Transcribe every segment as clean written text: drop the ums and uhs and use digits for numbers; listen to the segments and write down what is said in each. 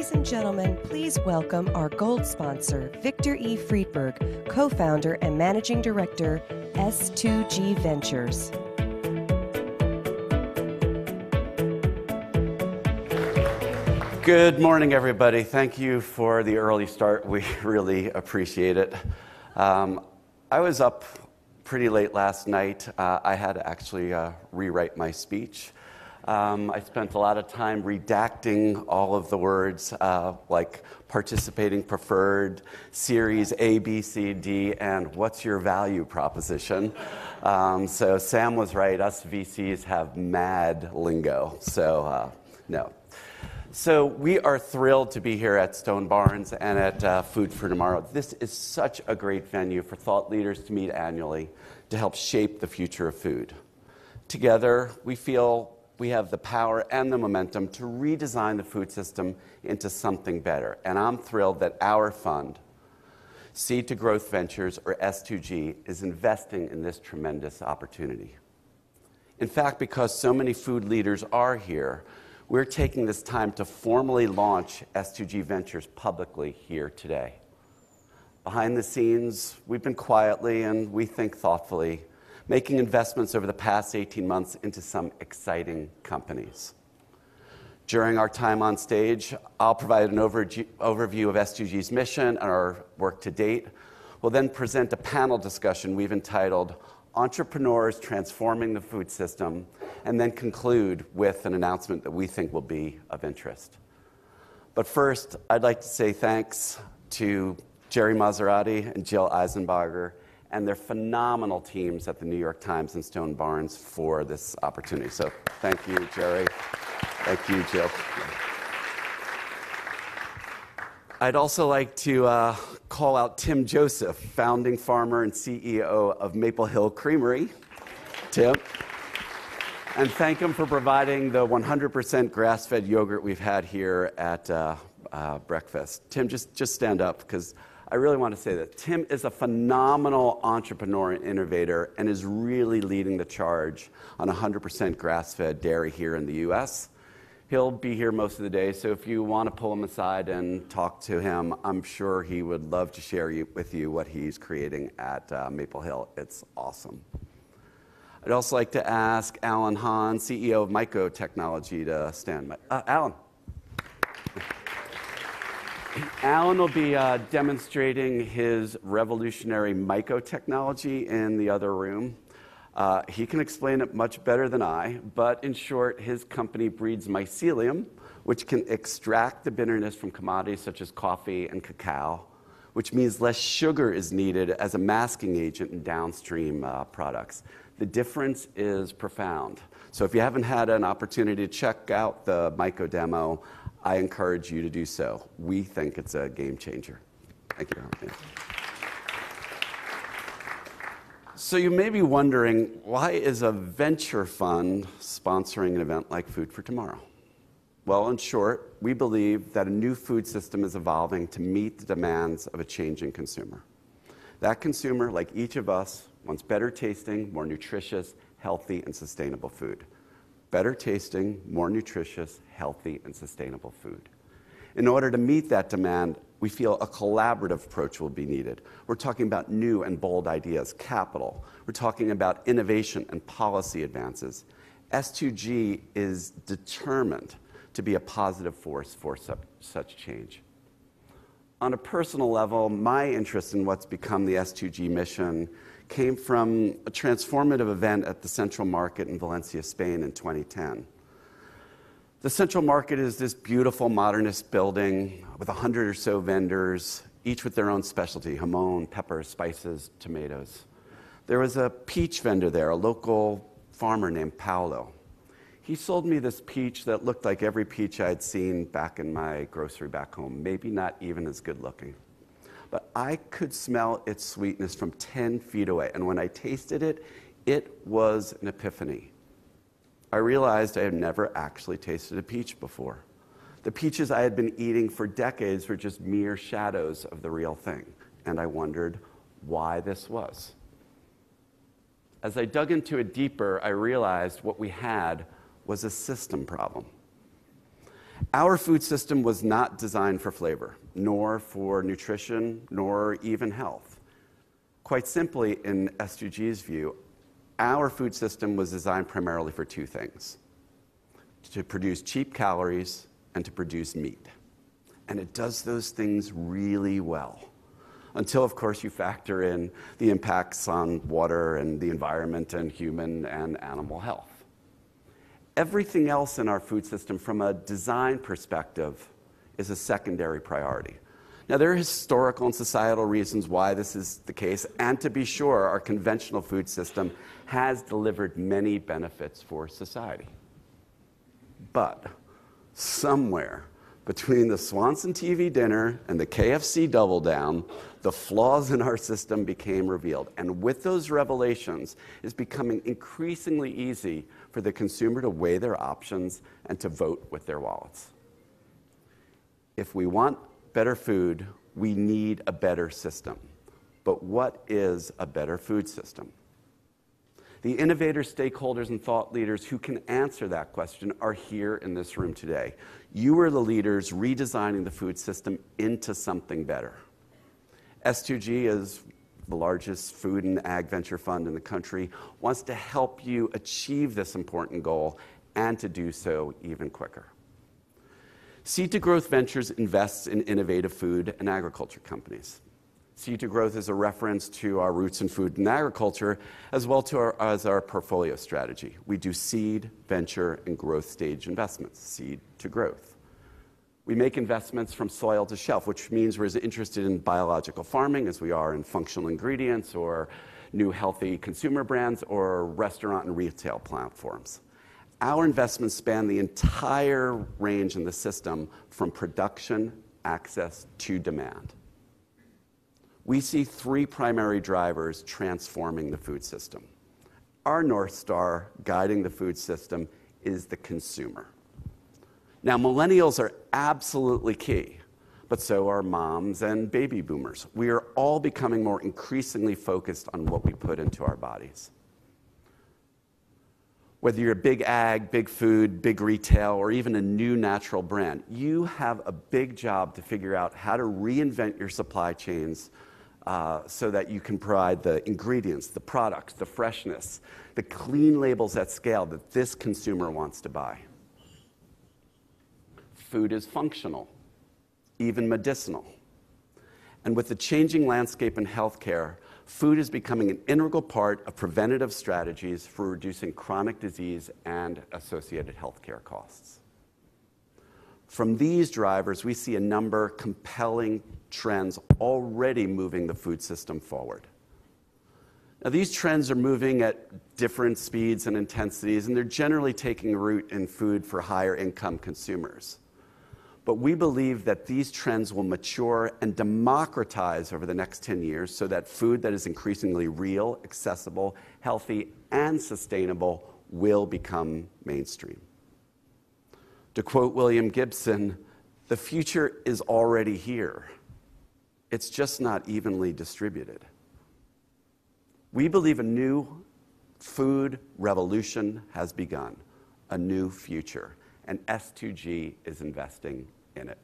Ladies and gentlemen, please welcome our gold sponsor, Victor E. Friedberg, co-founder and managing director, S2G Ventures. Good morning, everybody. Thank you for the early start. We really appreciate it. I was up pretty late last night. I had to actually rewrite my speech. I spent a lot of time redacting all of the words like participating preferred, series A, B, C, D, and what's your value proposition. So Sam was right. Us VCs have mad lingo. No. So we are thrilled to be here at Stone Barns and at Food for Tomorrow. This is such a great venue for thought leaders to meet annually to help shape the future of food. Together, we feel we have the power and the momentum to redesign the food system into something better. And I'm thrilled that our fund, Seed to Growth Ventures, or S2G, is investing in this tremendous opportunity. In fact, because so many food leaders are here, we're taking this time to formally launch S2G Ventures publicly here today. Behind the scenes, we've been quietly and we think thoughtfully making investments over the past 18 months into some exciting companies. During our time on stage, I'll provide an overview of S2G's mission and our work to date. We'll then present a panel discussion we've entitled Entrepreneurs Transforming the Food System, and then conclude with an announcement that we think will be of interest. But first, I'd like to say thanks to Jerry Maserati and Jill Eisenbarger and their phenomenal teams at the New York Times and Stone Barns for this opportunity. So thank you, Jerry. Thank you, Jill. I'd also like to call out Tim Joseph, founding farmer and CEO of Maple Hill Creamery. Tim. And thank him for providing the 100% grass-fed yogurt we've had here at breakfast. Tim, just stand up, because I really want to say that Tim is a phenomenal entrepreneur and innovator and is really leading the charge on 100% grass-fed dairy here in the U.S. He'll be here most of the day, so if you want to pull him aside and talk to him, I'm sure he would love to share with you what he's creating at Maple Hill. It's awesome. I'd also like to ask Alan Hahn, CEO of Myco Technology, to stand. Alan. Alan will be demonstrating his revolutionary Myco technology in the other room. He can explain it much better than I, but in short, his company breeds mycelium, which can extract the bitterness from commodities such as coffee and cacao, which means less sugar is needed as a masking agent in downstream products. The difference is profound. So if you haven't had an opportunity to check out the Myco demo, I encourage you to do so. We think it's a game changer. Thank you. So you may be wondering, why is a venture fund sponsoring an event like Food for Tomorrow? Well, in short, we believe that a new food system is evolving to meet the demands of a changing consumer. That consumer, like each of us, wants better tasting, more nutritious, healthy, and sustainable food. Better tasting, more nutritious, healthy, and sustainable food. In order to meet that demand, we feel a collaborative approach will be needed. We're talking about new and bold ideas, capital. We're talking about innovation and policy advances. S2G is determined to be a positive force for such change. On a personal level, my interest in what's become the S2G mission came from a transformative event at the Central Market in Valencia, Spain in 2010. The Central Market is this beautiful modernist building with 100 or so vendors, each with their own specialty: jamon, peppers, spices, tomatoes. There was a peach vendor there, a local farmer named Paolo. He sold me this peach that looked like every peach I'd seen back in my grocery back home, maybe not even as good looking. But I could smell its sweetness from 10 feet away, and when I tasted it, it was an epiphany. I realized I had never actually tasted a peach before. The peaches I had been eating for decades were just mere shadows of the real thing, and I wondered why this was. As I dug into it deeper, I realized what we had was a system problem. Our food system was not designed for flavor, nor for nutrition, nor even health. Quite simply, in S2G's view, our food system was designed primarily for two things: to produce cheap calories and to produce meat. And it does those things really well. Until, of course, you factor in the impacts on water and the environment and human and animal health. Everything else in our food system, from a design perspective, is a secondary priority. Now, there are historical and societal reasons why this is the case, and to be sure, our conventional food system has delivered many benefits for society. But somewhere between the Swanson TV dinner and the KFC Double Down, the flaws in our system became revealed. And with those revelations, it's becoming increasingly easy for the consumer to weigh their options and to vote with their wallets. If we want better food, we need a better system. But what is a better food system? The innovators, stakeholders, and thought leaders who can answer that question are here in this room today. You are the leaders redesigning the food system into something better. S2G is the largest food and ag venture fund in the country, wants to help you achieve this important goal and to do so even quicker. Seed to Growth Ventures invests in innovative food and agriculture companies. Seed to Growth is a reference to our roots in food and agriculture, as well as our portfolio strategy. We do seed, venture, and growth stage investments, seed to growth. We make investments from soil to shelf, which means we're as interested in biological farming as we are in functional ingredients or new healthy consumer brands or restaurant and retail platforms. Our investments span the entire range in the system from production, access, to demand. We see three primary drivers transforming the food system. Our North Star guiding the food system is the consumer. Now, millennials are absolutely key, but so are moms and baby boomers. We are all becoming more increasingly focused on what we put into our bodies. Whether you're big ag, big food, big retail, or even a new natural brand, you have a big job to figure out how to reinvent your supply chains so that you can provide the ingredients, the products, the freshness, the clean labels at scale that this consumer wants to buy. Food is functional, even medicinal. And with the changing landscape in healthcare, food is becoming an integral part of preventative strategies for reducing chronic disease and associated healthcare costs. From these drivers, we see a number of compelling trends already moving the food system forward. Now, these trends are moving at different speeds and intensities, and they're generally taking root in food for higher income consumers. But we believe that these trends will mature and democratize over the next 10 years so that food that is increasingly real, accessible, healthy, and sustainable will become mainstream. To quote William Gibson, "The future is already here. It's just not evenly distributed." We believe a new food revolution has begun, a new future, and S2G is investing in it.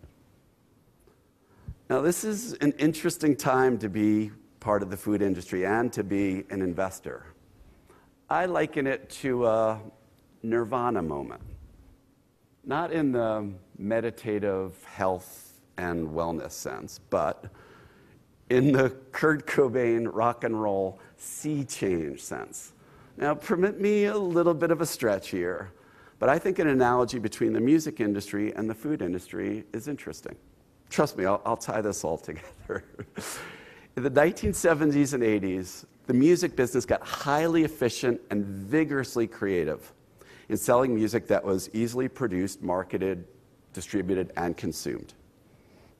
Now, this is an interesting time to be part of the food industry and to be an investor. I liken it to a Nirvana moment, not in the meditative health and wellness sense, but in the Kurt Cobain rock and roll sea change sense. Now, permit me a little bit of a stretch here, but I think an analogy between the music industry and the food industry is interesting. Trust me, I'll tie this all together. In the 1970s and 80s, the music business got highly efficient and vigorously creative in selling music that was easily produced, marketed, distributed, and consumed.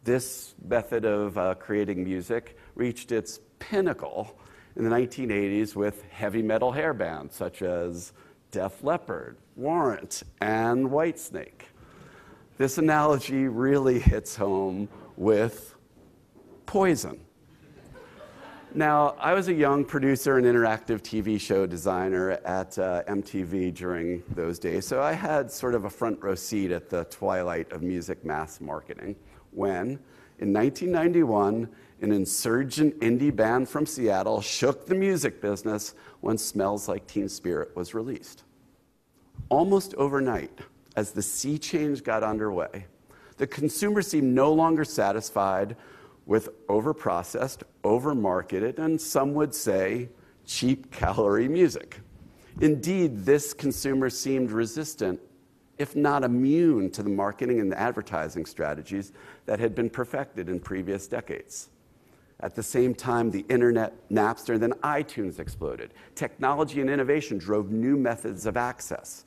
This method of creating music reached its pinnacle in the 1980s with heavy metal hair bands such as Def Leppard, Warrant, and Whitesnake. This analogy really hits home with Poison. Now, I was a young producer and interactive TV show designer at MTV during those days, so I had sort of a front row seat at the twilight of music mass marketing when, in 1991, an insurgent indie band from Seattle shook the music business when Smells Like Teen Spirit was released. Almost overnight, as the sea change got underway, the consumer seemed no longer satisfied with overprocessed, overmarketed, and some would say cheap calorie music. Indeed, this consumer seemed resistant, if not immune, to the marketing and advertising strategies that had been perfected in previous decades. At the same time, the internet, Napster, and then iTunes exploded. Technology and innovation drove new methods of access.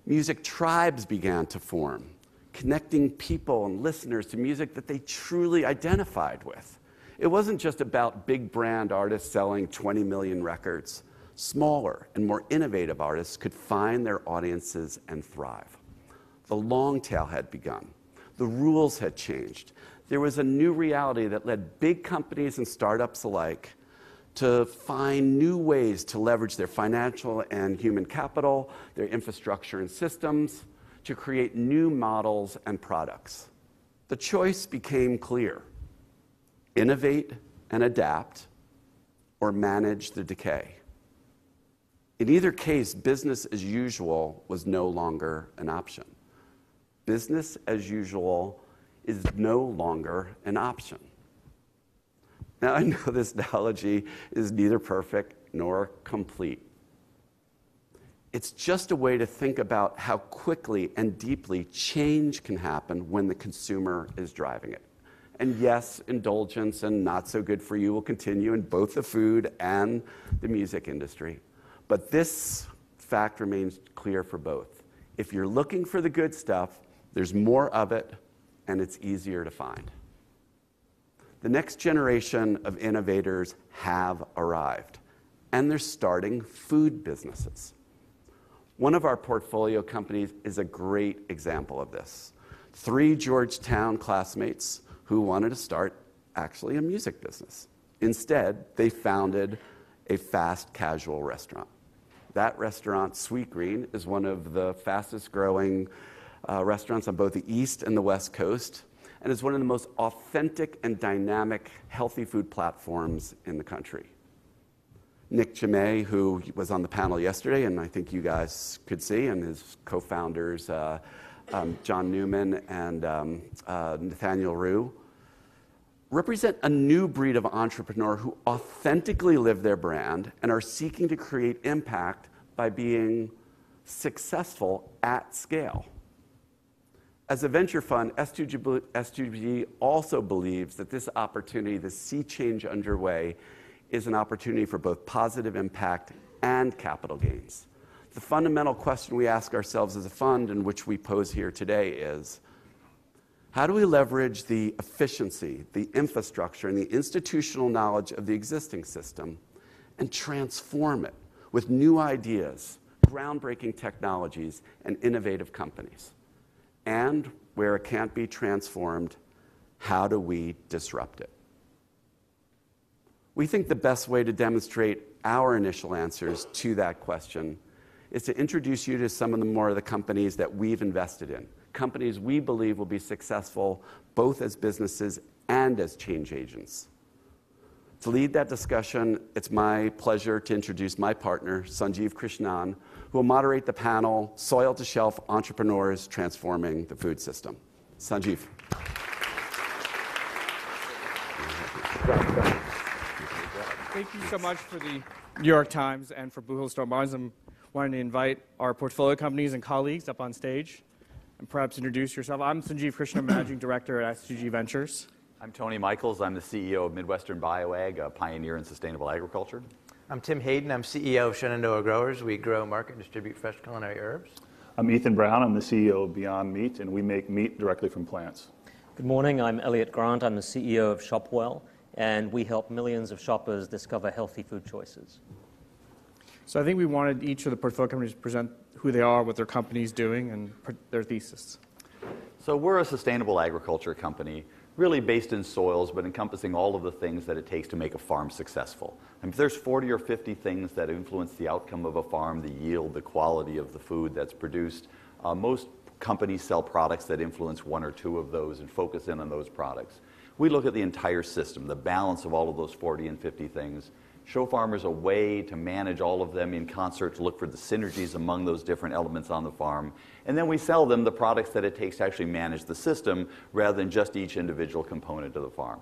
Music tribes began to form, connecting people and listeners to music that they truly identified with. It wasn't just about big brand artists selling 20 million records. Smaller and more innovative artists could find their audiences and thrive. The long tail had begun. The rules had changed. There was a new reality that led big companies and startups alike to find new ways to leverage their financial and human capital, their infrastructure and systems, to create new models and products. The choice became clear: innovate and adapt, or manage the decay. In either case, business as usual was no longer an option. Business as usual is no longer an option. Now, I know this analogy is neither perfect nor complete. It's just a way to think about how quickly and deeply change can happen when the consumer is driving it. And yes, indulgence and not so good for you will continue in both the food and the music industry. But this fact remains clear for both. If you're looking for the good stuff, there's more of it, and it's easier to find. The next generation of innovators have arrived, and they're starting food businesses. One of our portfolio companies is a great example of this. 3 Georgetown classmates who wanted to start actually a music business. Instead, they founded a fast casual restaurant. That restaurant, Sweet Green, is one of the fastest growing restaurants on both the East and the West Coast, and is one of the most authentic and dynamic healthy food platforms in the country. Nick Jamay, who was on the panel yesterday, and I think you guys could see, and his co-founders, John Newman and Nathaniel Rue, represent a new breed of entrepreneur who authentically live their brand and are seeking to create impact by being successful at scale. As a venture fund, S2G also believes that this opportunity, the sea change underway, is an opportunity for both positive impact and capital gains. The fundamental question we ask ourselves as a fund, and which we pose here today, is how do we leverage the efficiency, the infrastructure, and the institutional knowledge of the existing system and transform it with new ideas, groundbreaking technologies, and innovative companies? And where it can't be transformed, how do we disrupt it? We think the best way to demonstrate our initial answers to that question is to introduce you to some of the more of the companies that we've invested in, companies we believe will be successful both as businesses and as change agents. To lead that discussion, it's my pleasure to introduce my partner, Sanjeev Krishnan, who will moderate the panel, Soil to Shelf Entrepreneurs Transforming the Food System. Sanjeev. Thank you so much for the New York Times and for Blue Hill Stone Barns. I'm wanting to invite our portfolio companies and colleagues up on stage and perhaps introduce yourself. I'm Sanjeev Krishnan, Managing Director at S2G Ventures. I'm Tony Michaels. I'm the CEO of Midwestern BioAg, a pioneer in sustainable agriculture. I'm Tim Heydon. I'm CEO of Shenandoah Growers. We grow, market, and distribute fresh culinary herbs. I'm Ethan Brown. I'm the CEO of Beyond Meat, and we make meat directly from plants. Good morning. I'm Elliott Grant. I'm the CEO of ShopWell, and we help millions of shoppers discover healthy food choices. So I think we wanted each of the portfolio companies to present who they are, what their company's doing, and their thesis. So we're a sustainable agriculture company, really based in soils, but encompassing all of the things that it takes to make a farm successful. And if there's 40 or 50 things that influence the outcome of a farm, the yield, the quality of the food that's produced, most companies sell products that influence one or two of those and focus in on those products. We look at the entire system, the balance of all of those 40 and 50 things, show farmers a way to manage all of them in concert, to look for the synergies among those different elements on the farm, and then we sell them the products that it takes to actually manage the system rather than just each individual component of the farm.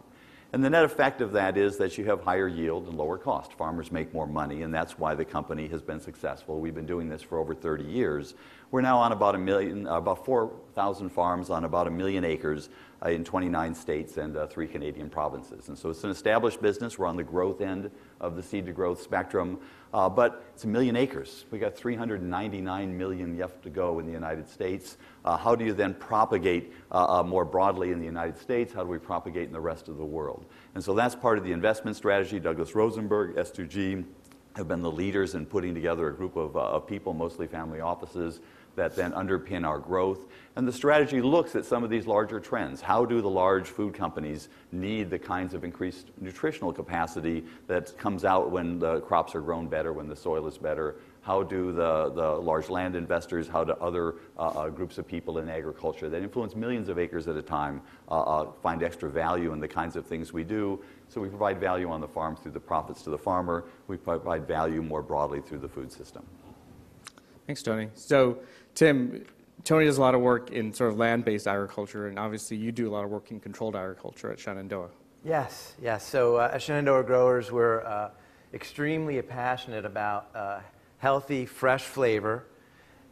And the net effect of that is that you have higher yield and lower cost. Farmers make more money, and that's why the company has been successful. We've been doing this for over 30 years. We're now on about 4,000 farms on about 1 million acres in 29 states and 3 Canadian provinces. And so it's an established business. We're on the growth end of the seed to growth spectrum, but it's 1 million acres. We got 399 million left to go in the United States. How do you then propagate more broadly in the United States? How do we propagate in the rest of the world? And so that's part of the investment strategy. Douglas Rosenberg, S2G, have been the leaders in putting together a group of people, mostly family offices, that then underpin our growth. And the strategy looks at some of these larger trends. How do the large food companies need the kinds of increased nutritional capacity that comes out when the crops are grown better, when the soil is better? How do the large land investors, how do other groups of people in agriculture that influence millions of acres at a time find extra value in the kinds of things we do? So we provide value on the farm through the profits to the farmer. We provide value more broadly through the food system. Thanks, Tony. So, Tim, Tony does a lot of work in sort of land-based agriculture, and obviously you do a lot of work in controlled agriculture at Shenandoah. Yes. So at Shenandoah Growers, we're extremely passionate about healthy, fresh flavor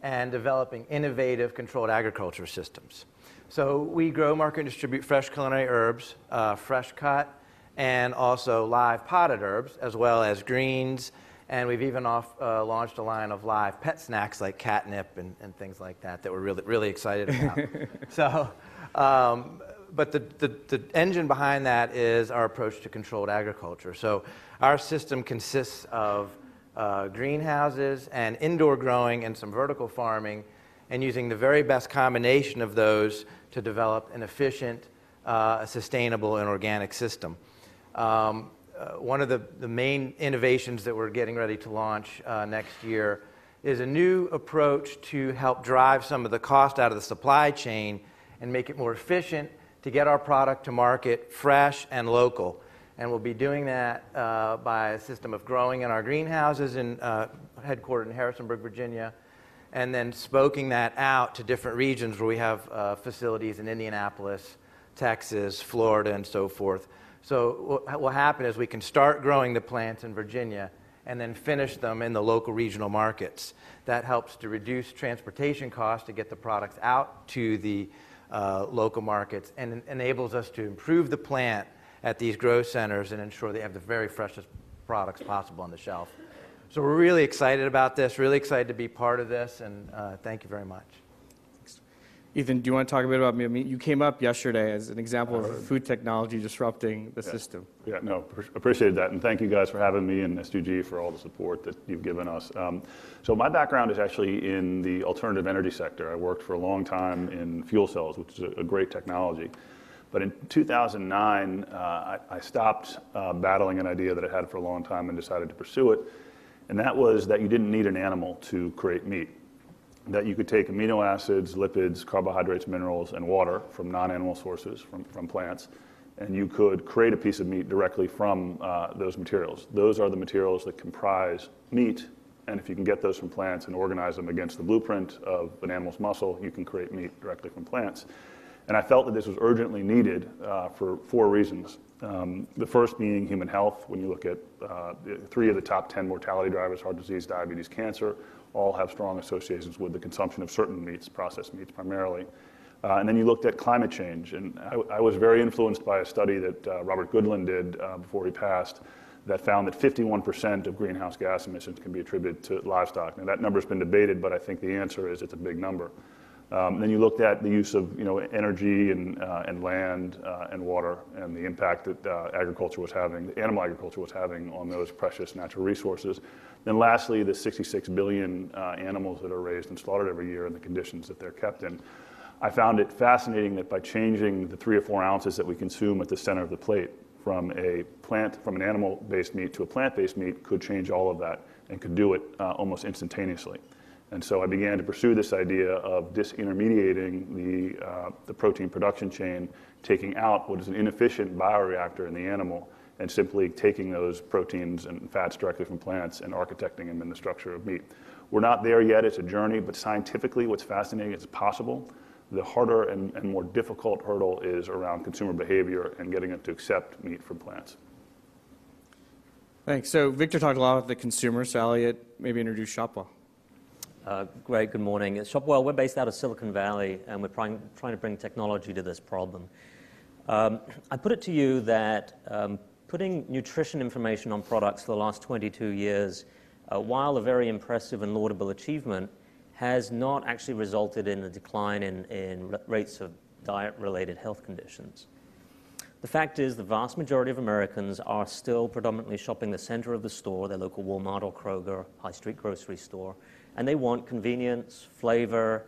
and developing innovative controlled agriculture systems. So we grow, market, and distribute fresh culinary herbs, fresh cut, and also live potted herbs, as well as greens. And we've even launched a line of live pet snacks like catnip and things like that we're really excited about. So, but the engine behind that is our approach to controlled agriculture. So our system consists of greenhouses and indoor growing and some vertical farming, and using the very best combination of those to develop an efficient, sustainable, and organic system. One of the main innovations that we're getting ready to launch next year is a new approach to help drive some of the cost out of the supply chain and make it more efficient to get our product to market fresh and local. And we'll be doing that by a system of growing in our greenhouses headquartered in Harrisonburg, Virginia, and then spoking that out to different regions where we have facilities in Indianapolis, Texas, Florida, and so forth. So what will happen is we can start growing the plants in Virginia and then finish them in the local regional markets. That helps to reduce transportation costs to get the products out to the local markets, and enables us to improve the plant at these grow centers and ensure they have the very freshest products possible on the shelf. So we're really excited about this, really excited to be part of this, and thank you very much. Ethan, do you want to talk a bit about me? You came up yesterday as an example of food technology disrupting the system. Yeah, no, appreciate that. And thank you guys for having me and S2G for all the support that you've given us. So my background is actually in the alternative energy sector. I worked for a long time in fuel cells, which is a great technology. But in 2009, I stopped battling an idea that I had for a long time and decided to pursue it. And that was that you didn't need an animal to create meat. That you could take amino acids, lipids, carbohydrates, minerals, and water from non-animal sources, from plants, and you could create a piece of meat directly from those materials. Those are the materials that comprise meat, and if you can get those from plants and organize them against the blueprint of an animal's muscle, you can create meat directly from plants. And I felt that this was urgently needed for 4 reasons. The first being human health. When you look at 3 of the top 10 mortality drivers, heart disease, diabetes, cancer, all have strong associations with the consumption of certain meats, processed meats primarily. And then you looked at climate change, and I was very influenced by a study that Robert Goodland did before he passed that found that 51% of greenhouse gas emissions can be attributed to livestock. Now that number's been debated, but I think the answer is it's a big number. Then you looked at the use of energy and land and water and the impact that agriculture was having, animal agriculture was having on those precious natural resources. Then lastly, the 66 billion animals that are raised and slaughtered every year and the conditions that they're kept in. I found it fascinating that by changing the 3 or 4 ounces that we consume at the center of the plate from an animal-based meat to a plant-based meat could change all of that and could do it almost instantaneously. And so I began to pursue this idea of disintermediating the protein production chain, taking out what is an inefficient bioreactor in the animal, and simply taking those proteins and fats directly from plants and architecting them in the structure of meat. We're not there yet, it's a journey, but scientifically what's fascinating is it's possible. The harder and more difficult hurdle is around consumer behavior and getting them to accept meat from plants. Thanks. So Victor talked a lot about the consumer, so Elliott, maybe introduce ShopWell. Great, good morning. At ShopWell, we're based out of Silicon Valley, and we're trying to bring technology to this problem. I put it to you that putting nutrition information on products for the last 22 years, while a very impressive and laudable achievement, has not actually resulted in a decline in rates of diet-related health conditions. The fact is the vast majority of Americans are still predominantly shopping the center of the store, their local Walmart or Kroger, high street grocery store, and they want convenience, flavor,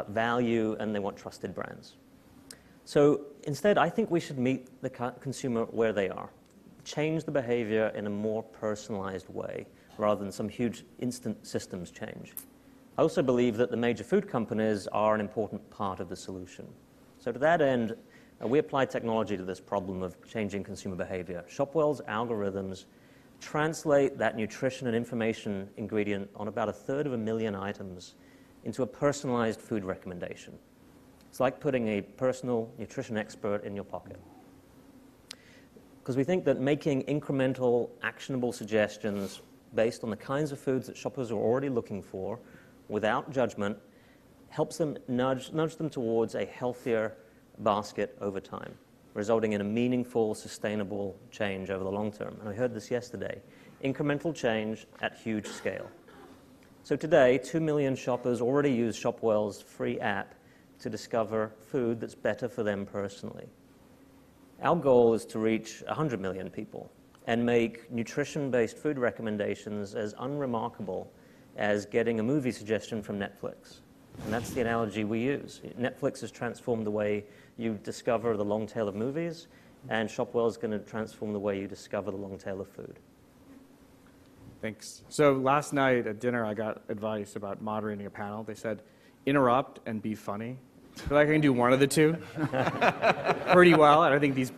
value, and they want trusted brands. So instead, I think we should meet the consumer where they are, change the behavior in a more personalized way, rather than some huge instant systems change. I also believe that the major food companies are an important part of the solution. So to that end, we apply technology to this problem of changing consumer behavior. ShopWell's algorithms translate that nutrition and information ingredient on about 1/3 items into a personalized food recommendation. It's like putting a personal nutrition expert in your pocket. Because we think that making incremental, actionable suggestions based on the kinds of foods that shoppers are already looking for, without judgment, helps them nudge them towards a healthier basket over time, resulting in a meaningful, sustainable change over the long term. And I heard this yesterday. Incremental change at huge scale. So today, 2 million shoppers already use ShopWell's free app to discover food that's better for them personally. Our goal is to reach 100 million people and make nutrition-based food recommendations as unremarkable as getting a movie suggestion from Netflix. And that's the analogy we use. Netflix has transformed the way you discover the long tail of movies, and ShopWell is going to transform the way you discover the long tail of food. Thanks. So last night at dinner, I got advice about moderating a panel. They said, interrupt and be funny. I feel like I can do one of the two pretty well, and I think these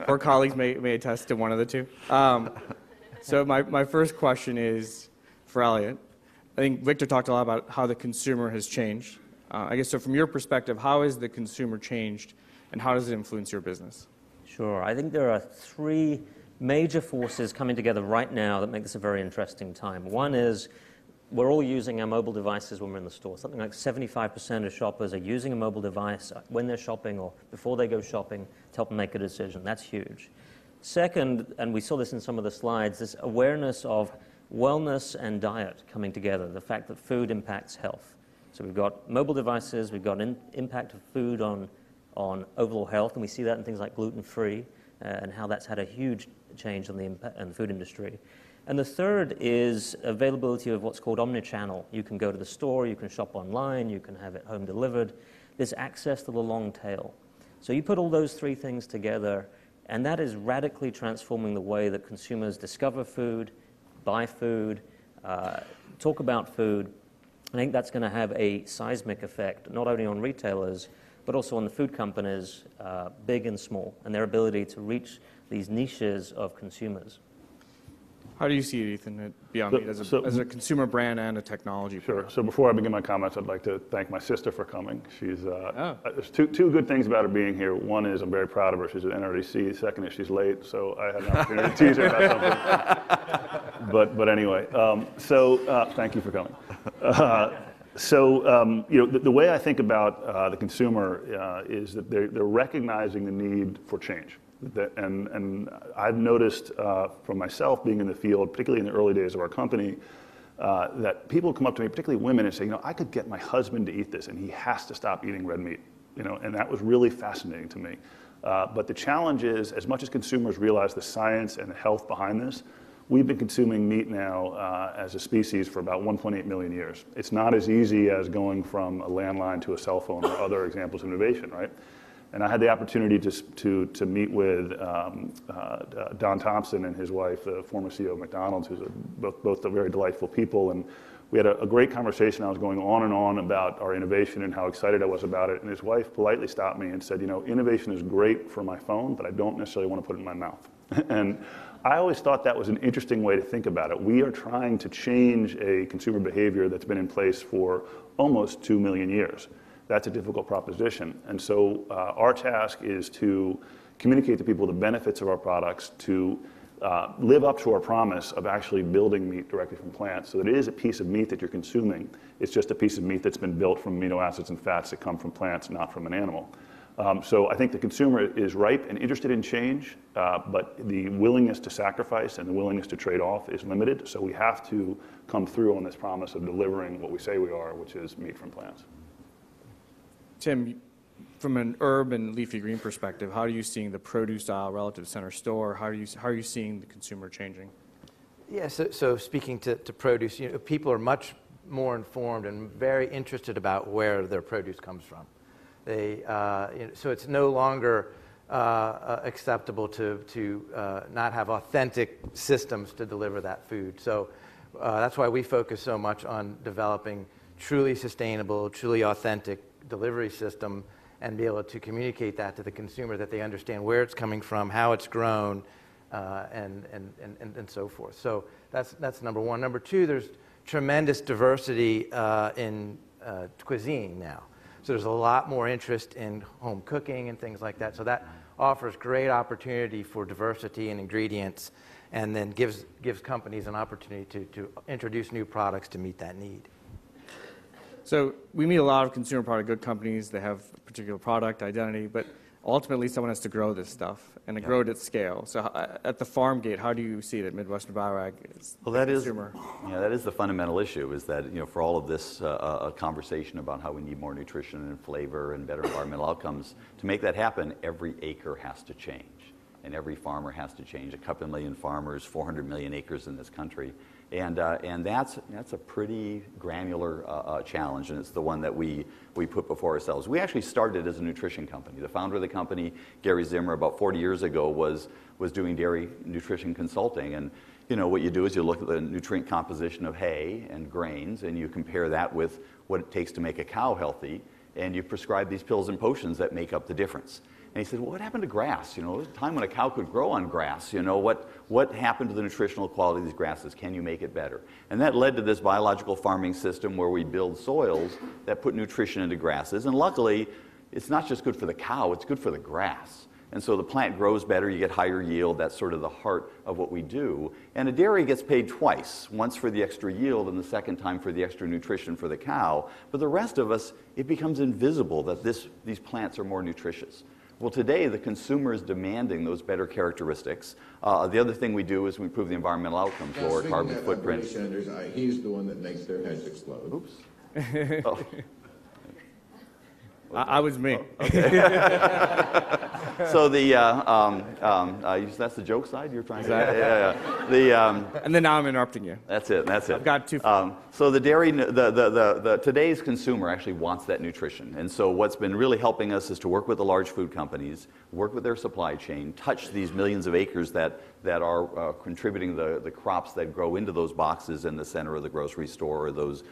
poor colleagues may attest to one of the two. So my first question is for Elliott. I think Victor talked a lot about how the consumer has changed. I guess, so from your perspective, how has the consumer changed, and how does it influence your business? Sure. I think there are 3 major forces coming together right now that make this a very interesting time. One is we're all using our mobile devices when we're in the store. Something like 75% of shoppers are using a mobile device when they're shopping or before they go shopping to help them make a decision. That's huge. Second, and we saw this in some of the slides, this awareness of wellness and diet coming together, the fact that food impacts health. So we've got mobile devices, we've got an impact of food on overall health, and we see that in things like gluten-free and how that's had a huge change on the food industry. And the third is availability of what's called omnichannel. You can go to the store, you can shop online, you can have it home delivered. There's access to the long tail. So you put all those 3 things together, and that is radically transforming the way that consumers discover food, buy food, talk about food. I think that's going to have a seismic effect, not only on retailers, but also on the food companies, big and small, and their ability to reach these niches of consumers. How do you see it, Ethan, at Beyond Meat as a consumer brand and a technology Sure. brand? So before I begin my comments, I'd like to thank my sister for coming. She's there's two good things about her being here. One is I'm very proud of her. She's at NRDC. Second is she's late, so I had an opportunity to tease her about something. But anyway, thank you for coming. The way I think about the consumer is that they're recognizing the need for change. And I've noticed from myself being in the field, particularly in the early days of our company, that people come up to me, particularly women, and say, I could get my husband to eat this, and he has to stop eating red meat. And that was really fascinating to me. But the challenge is, as much as consumers realize the science and the health behind this, we've been consuming meat now as a species for about 1.8 million years. It's not as easy as going from a landline to a cell phone or other examples of innovation, right? And I had the opportunity to meet with Don Thompson and his wife, the former CEO of McDonald's, who's both very delightful people. And we had a great conversation. I was going on and on about our innovation and how excited I was about it. And his wife politely stopped me and said, innovation is great for my phone, but I don't necessarily want to put it in my mouth. And I always thought that was an interesting way to think about it. We are trying to change a consumer behavior that's been in place for almost 2 million years. That's a difficult proposition. And so our task is to communicate to people the benefits of our products, to live up to our promise of actually building meat directly from plants, so that it is a piece of meat that you're consuming. It's just a piece of meat that's been built from amino acids and fats that come from plants, not from an animal. So I think the consumer is ripe and interested in change, but the willingness to sacrifice and the willingness to trade off is limited. So we have to come through on this promise of delivering what we say we are, which is meat from plants. Tim, from an herb and leafy green perspective, how are you seeing the produce aisle relative to center store? How are you seeing the consumer changing? Yeah, so speaking to produce, people are much more informed and very interested about where their produce comes from. So it's no longer acceptable to not have authentic systems to deliver that food. So that's why we focus so much on developing truly sustainable, truly authentic delivery system, and be able to communicate that to the consumer, that they understand where it's coming from, how it's grown, and so forth. So that's number one. Number two, there's tremendous diversity in cuisine now. So there's a lot more interest in home cooking and things like that. So that offers great opportunity for diversity in ingredients, and then gives companies an opportunity to introduce new products to meet that need. So we meet a lot of consumer product good companies. They have a particular product identity, but ultimately someone has to grow this stuff and to grow it at scale. So at the farm gate, how do you see it at Midwestern BioAg? Well, that is the fundamental issue, is that for all of this a conversation about how we need more nutrition and flavor and better environmental outcomes, to make that happen, every acre has to change, and every farmer has to change. A couple million farmers, 400 million acres in this country. And that's a pretty granular challenge, and it's the one that we put before ourselves. We actually started as a nutrition company. The founder of the company, Gary Zimmer, about 40 years ago was doing dairy nutrition consulting. And what you do is you look at the nutrient composition of hay and grains, and you compare that with what it takes to make a cow healthy, and you prescribe these pills and potions that make up the difference. And he said, well, what happened to grass? There was a time when a cow could grow on grass. What happened to the nutritional quality of these grasses? Can you make it better? And that led to this biological farming system where we build soils that put nutrition into grasses. And luckily, it's not just good for the cow, it's good for the grass. And so the plant grows better, you get higher yield. That's sort of the heart of what we do. And a dairy gets paid twice, once for the extra yield and the second time for the extra nutrition for the cow. But the rest of us, it becomes invisible that these plants are more nutritious. Well, today, the consumer is demanding those better characteristics. The other thing we do is we improve the environmental outcomes, lower carbon footprint. He's the one that makes their heads explode. Oops. Oh. I was me. Oh, okay. So that's the joke side you're trying to say? Yeah. And then now I'm interrupting you. That's it. I've got two. So the dairy, today's consumer actually wants that nutrition. And so what's been really helping us is to work with the large food companies, work with their supply chain, touch these millions of acres that are contributing the crops that grow into those boxes in the center of the grocery store, or those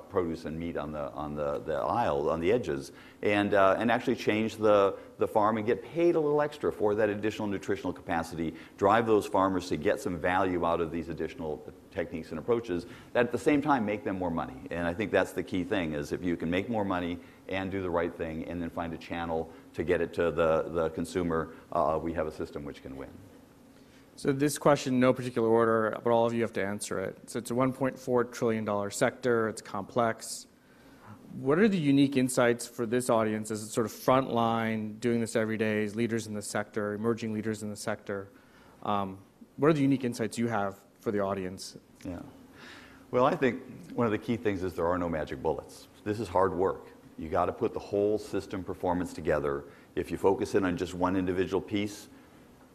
produce and meat on the aisle, on the edges, and actually change the farm and get paid a little extra for that additional nutritional capacity, drive those farmers to get some value out of these additional techniques and approaches, that at the same time make them more money. And I think that's the key thing, is if you can make more money and do the right thing and then find a channel to get it to the consumer, we have a system which can win. So this question, no particular order, but all of you have to answer it. So it's a $1.4 trillion sector, it's complex. What are the unique insights for this audience as it's sort of frontline, doing this every day, as leaders in the sector, emerging leaders in the sector? What are the unique insights you have for the audience? Yeah. Well, I think one of the key things is there are no magic bullets. This is hard work. You got to put the whole system performance together. If you focus in on just one individual piece,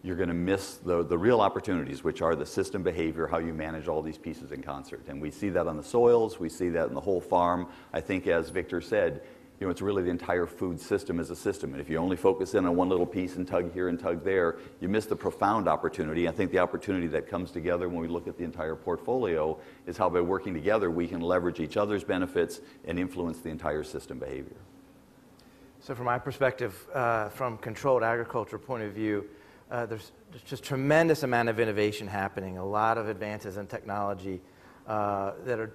you're going to miss the real opportunities, which are the system behavior, how you manage all these pieces in concert. And we see that on the soils, we see that in the whole farm. I think, as Victor said, it's really the entire food system as a system. And if you only focus in on one little piece and tug here and tug there, you miss the profound opportunity. I think the opportunity that comes together when we look at the entire portfolio is how, by working together, we can leverage each other's benefits and influence the entire system behavior. So from my perspective, from controlled agriculture point of view, there's just tremendous amount of innovation happening, a lot of advances in technology that are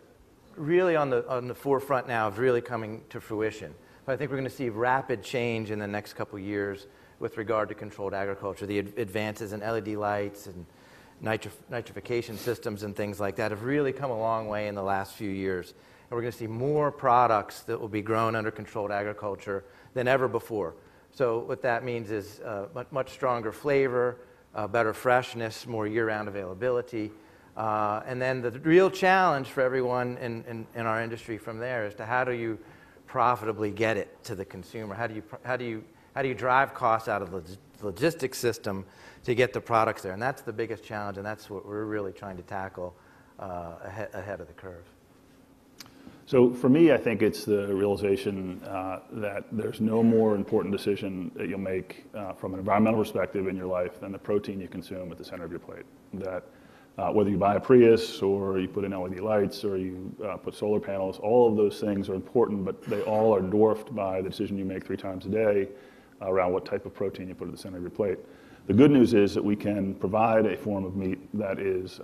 really on the forefront now of really coming to fruition. But I think we're going to see rapid change in the next couple years with regard to controlled agriculture. The advances in LED lights and nitrification systems and things like that have really come a long way in the last few years. And we're going to see more products that will be grown under controlled agriculture than ever before. So what that means is much stronger flavor, better freshness, more year-round availability. And then the real challenge for everyone in our industry from there is to how do you profitably get it to the consumer? How do you drive costs out of the logistics system to get the products there? And that's the biggest challenge, and that's what we're really trying to tackle ahead of the curve. So for me, I think it's the realization that there's no more important decision that you'll make from an environmental perspective in your life than the protein you consume at the center of your plate. That whether you buy a Prius or you put in LED lights or you put solar panels, all of those things are important, but they all are dwarfed by the decision you make 3 times a day around what type of protein you put at the center of your plate. The good news is that we can provide a form of meat that is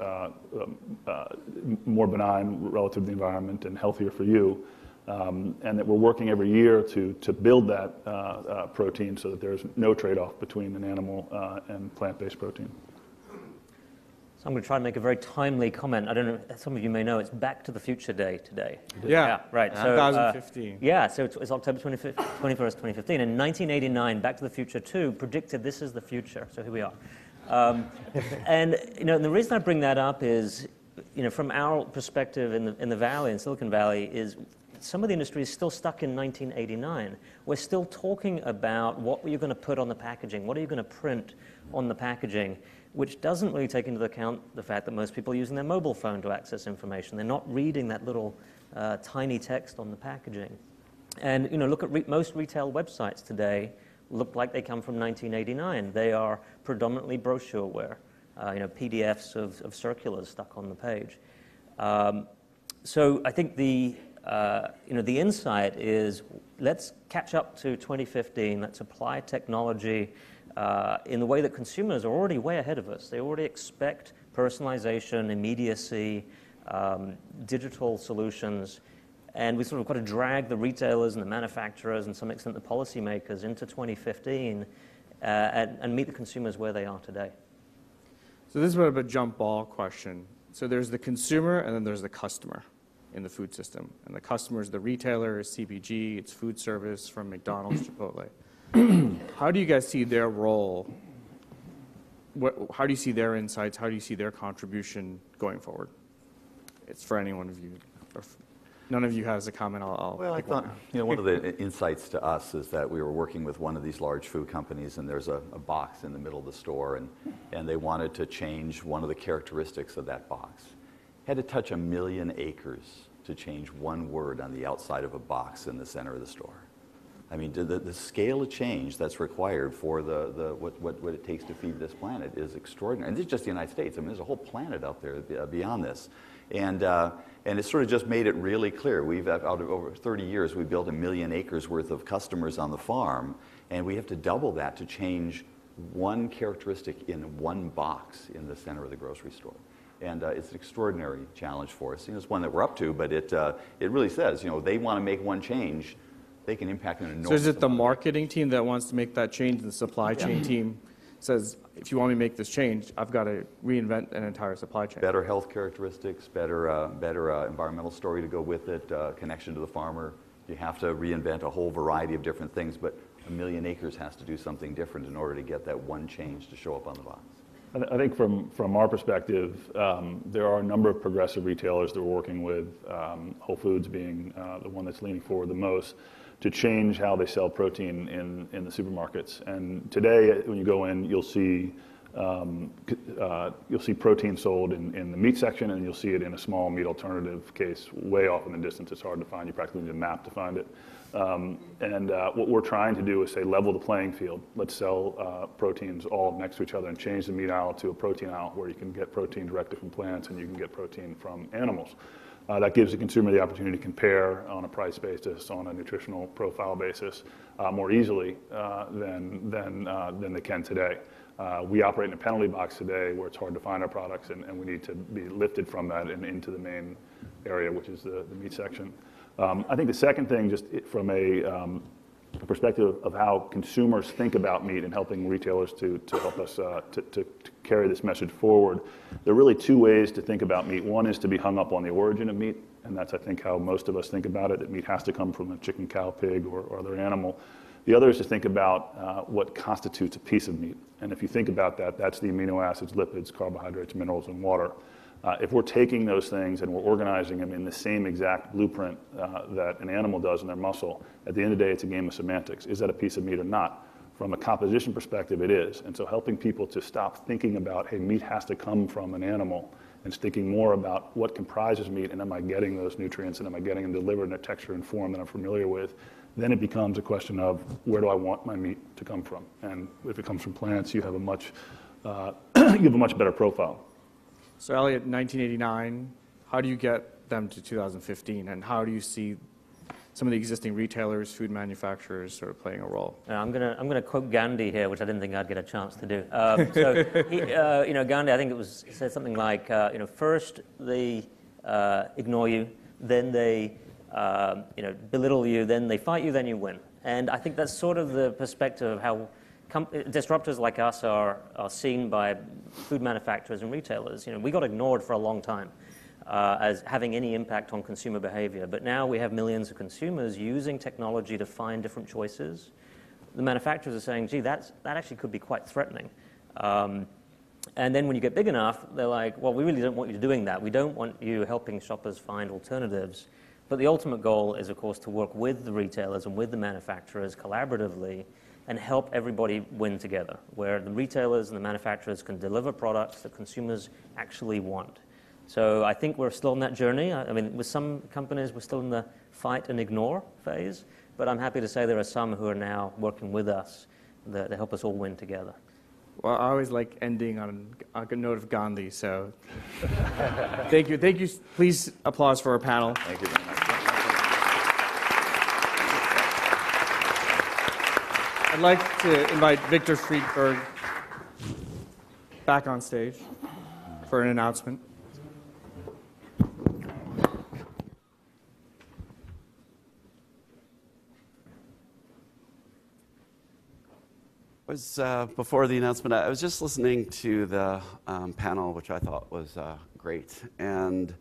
more benign relative to the environment and healthier for you, and that we're working every year to build that protein so that there's no trade-off between an animal and plant-based protein. So I'm going to try and make a very timely comment. I don't know, some of you may know, it's Back to the Future Day today. Yeah, right. So, 2015. So it's October 21st, 2015. In 1989, Back to the Future 2 predicted this is the future. So here we are. And the reason I bring that up is, from our perspective in the Valley, in Silicon Valley, is some of the industry is still stuck in 1989. We're still talking about what you're going to put on the packaging, what are you going to print on the packaging, which doesn't really take into account the fact that most people are using their mobile phone to access information. They're not reading that little tiny text on the packaging. And look at most retail websites today look like they come from 1989. They are predominantly brochureware, PDFs of circulars stuck on the page. So I think the insight is, let's catch up to 2015. Let's apply technology in the way that consumers are already way ahead of us. They already expect personalization, immediacy, digital solutions, and we sort of got to drag the retailers and the manufacturers and to some extent the policymakers into 2015 and meet the consumers where they are today. So this is a bit of a jump ball question. So there's the consumer and then there's the customer in the food system. And the customer is the retailer, is CPG, it's food service from McDonald's, Chipotle. How do you guys see their role? How do you see their insights? How do you see their contribution going forward? It's for any one of you. If none of you has a comment, Well, I thought, one of the insights to us is that we were working with one of these large food companies, and there's a box in the middle of the store, and they wanted to change one of the characteristics of that box. Had to touch 1 million acres to change one word on the outside of a box in the center of the store. I mean, the scale of change that's required for what it takes to feed this planet is extraordinary. And this is just the United States. I mean, there's a whole planet out there beyond this. And it sort of just made it really clear. Out of over 30 years, we built 1 million acres worth of customers on the farm, and we have to double that to change one characteristic in one box in the center of the grocery store. And it's an extraordinary challenge for us. It's one that we're up to, but it really says, they want to make one change, they can impact an enormous So is it the amount. marketing team that wants to make that change, and the supply chain team says, if you want me to make this change, I've got to reinvent an entire supply chain? Better health characteristics, better environmental story to go with it, connection to the farmer. You have to reinvent a whole variety of different things, but 1 million acres has to do something different in order to get that one change to show up on the box. I think from our perspective, there are a number of progressive retailers that we're working with, Whole Foods being the one that's leaning forward the most, to change how they sell protein in the supermarkets. And today, when you go in, you'll see You'll see protein sold in the meat section, and you'll see it in a small meat alternative case way off in the distance. It's hard to find. You practically need a map to find it. What we're trying to do is say level the playing field. Let's sell proteins all next to each other and change the meat aisle to a protein aisle where you can get protein directly from plants and you can get protein from animals. That gives the consumer the opportunity to compare on a price basis, on a nutritional profile basis, more easily than they can today. We operate in a penalty box today where it's hard to find our products, and we need to be lifted from that and into the main area, which is the meat section. I think the second thing, just from a perspective of how consumers think about meat and helping retailers to help us to carry this message forward, there are really two ways to think about meat. One is to be hung up on the origin of meat, and that's, I think, how most of us think about it, that meat has to come from a chicken, cow, pig, or other animal. The other is to think about what constitutes a piece of meat. And if you think about that, that's the amino acids, lipids, carbohydrates, minerals, and water. If we're taking those things and we're organizing them in the same exact blueprint that an animal does in their muscle, at the end of the day, it's a game of semantics. Is that a piece of meat or not? From a composition perspective, it is. And so helping people to stop thinking about, hey, meat has to come from an animal, and thinking more about what comprises meat, and am I getting those nutrients, and am I getting them delivered in a texture and form that I'm familiar with, then it becomes a question of where do I want my meat to come from? And if it comes from plants, you have a much better profile. So Elliott, 1989, how do you get them to 2015, and how do you see some of the existing retailers, food manufacturers sort of playing a role? I'm gonna quote Gandhi here, which I didn't think I'd get a chance to do. Gandhi, I think it said something like, first they ignore you, then they belittle you, then they fight you, then you win. And I think that's sort of the perspective of how disruptors like us are seen by food manufacturers and retailers. We got ignored for a long time as having any impact on consumer behavior. But now we have millions of consumers using technology to find different choices. The manufacturers are saying, gee, that actually could be quite threatening. And then when you get big enough, they're like, well, we really don't want you doing that. We don't want you helping shoppers find alternatives. But the ultimate goal is, of course, to work with the retailers and with the manufacturers collaboratively and help everybody win together, where the retailers and the manufacturers can deliver products that consumers actually want. So I think we're still on that journey. I mean, with some companies, we're still in the fight and ignore phase, but I'm happy to say there are some who are now working with us that help us all win together. Well, I always like ending on a good note of Gandhi, so thank you. Thank you. Please applause for our panel. Thank you very much. I'd like to invite Victor Friedberg back on stage for an announcement. Before the announcement, I was just listening to the panel, which I thought was great, and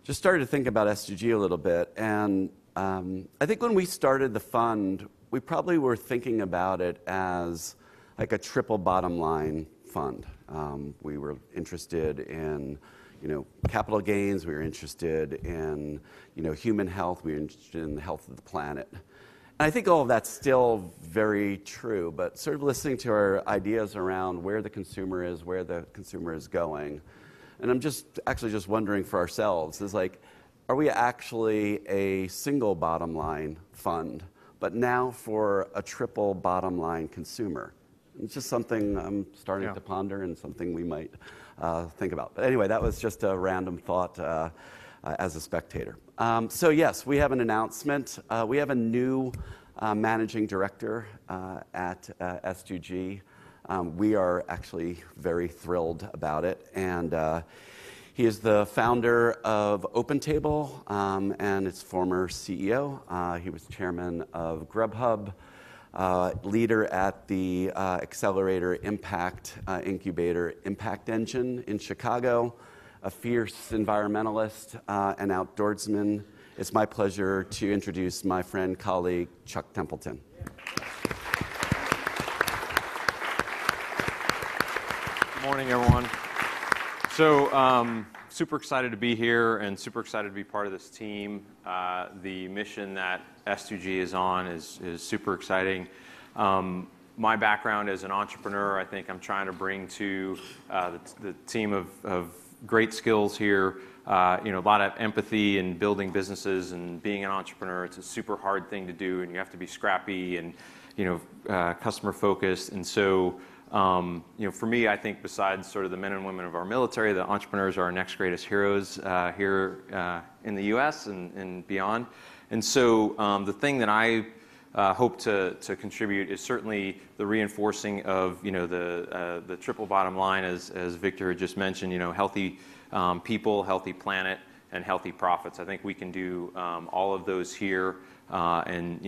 just started to think about S2G a little bit. And I think when we started the fund, we probably were thinking about it as like a triple bottom line fund. We were interested in, capital gains. We were interested in, human health. We were interested in the health of the planet. And I think all of that's still very true, but sort of listening to our ideas around where the consumer is going. And I'm just wondering for ourselves, is like, are we actually a single bottom line fund, but now for a triple bottom line consumer? It's just something I'm starting to ponder and something we might think about. But anyway, that was just a random thought as a spectator. So yes, we have an announcement. We have a new managing director at S2G. We are actually very thrilled about it. And he is the founder of OpenTable and its former CEO. He was chairman of Grubhub, leader at the Accelerator Impact Incubator Impact Engine in Chicago, a fierce environmentalist and outdoorsman. It's my pleasure to introduce my friend, colleague, Chuck Templeton. Good morning, everyone. So, super excited to be here and super excited to be part of this team. The mission that S2G is on is super exciting. my background as an entrepreneur, I think I'm trying to bring to the team of great skills here. A lot of empathy in building businesses and being an entrepreneur. It's a super hard thing to do, and you have to be scrappy and customer focused. And so, for me, I think besides sort of the men and women of our military, the entrepreneurs are our next greatest heroes here in the U.S. and beyond. And so, the thing that I hope to contribute is certainly the reinforcing of the triple bottom line, as Victor had just mentioned. Healthy people, healthy planet, and healthy profits. I think we can do all of those here, and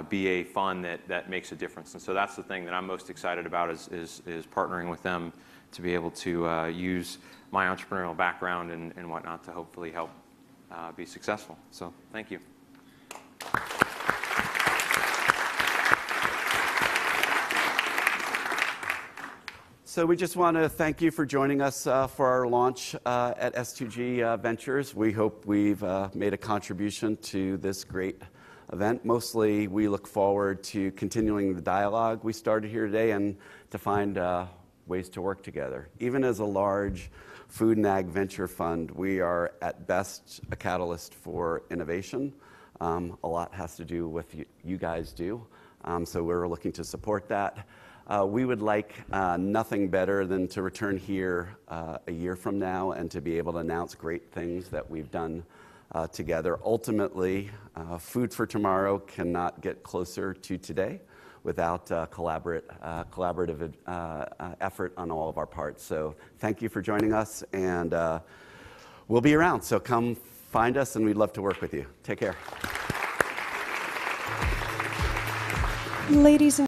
be a fund that makes a difference. And so that's the thing that I'm most excited about is partnering with them to be able to use my entrepreneurial background and whatnot to hopefully help be successful. So thank you. So we just want to thank you for joining us for our launch at S2G Ventures. We hope we've made a contribution to this great event. Mostly, we look forward to continuing the dialogue we started here today and to find ways to work together. Even as a large food and ag venture fund, we are at best a catalyst for innovation. A lot has to do with you guys do, so we're looking to support that. We would like nothing better than to return here a year from now and to be able to announce great things that we've done together. Ultimately, Food for Tomorrow cannot get closer to today without collaborative effort on all of our parts. So thank you for joining us, and we'll be around. So come find us, and we'd love to work with you. Take care. Ladies and